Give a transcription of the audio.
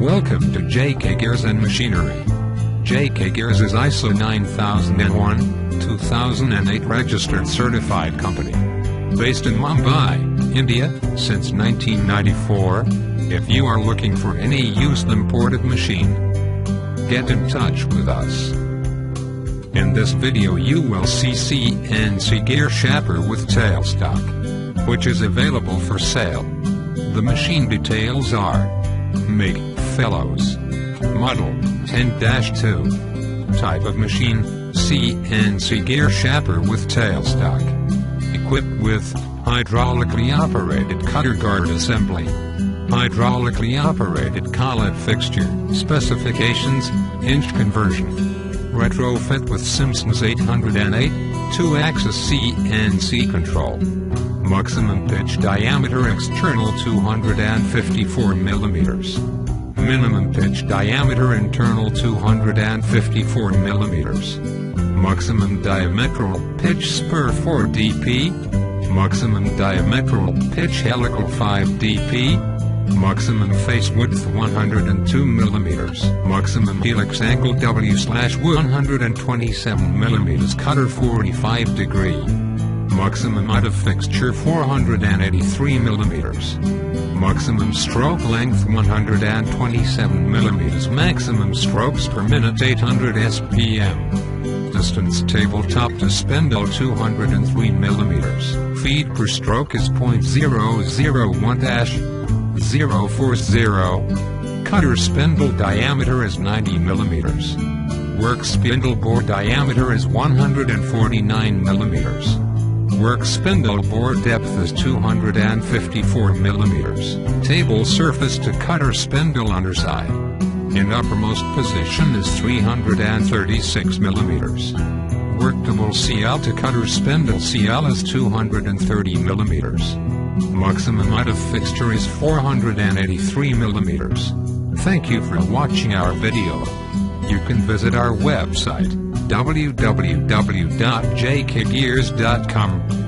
Welcome to JK Gears and Machinery. JK Gears is ISO 9001-2008 registered certified company. Based in Mumbai, India, since 1994. If you are looking for any used imported machine, get in touch with us. In this video you will see CNC gear shaper with tailstock, which is available for sale. The machine details are: make, fellows, model 10-2, type of machine, CNC gear shaper with tailstock, equipped with hydraulically operated cutter guard assembly, hydraulically operated collet fixture, specifications, inch conversion, retrofit with SIEMSNS 808, 2-axis CNC control, maximum pitch diameter external 254 mm, minimum pitch diameter internal 254 mm, maximum diametral pitch SPUR 4 dp, maximum diametral pitch helical 5 dp, maximum face width 102 mm, maximum helix angle W/127 mm, cutter 45 degree, maximum height of fixture 483 mm, maximum stroke length 127 mm, maximum strokes per minute 800 SPM, distance tabletop to spindle 203 mm, feet per stroke is 0.001-040, cutter spindle diameter is 90 mm, work spindle bore diameter is 149 mm, work spindle bore depth is 254 mm, table surface to cutter spindle underside in uppermost position is 336 mm, worktable CL to cutter spindle CL is 230 mm, maximum height of fixture is 483 mm. Thank you for watching our video. You can visit our website www.jkgears.com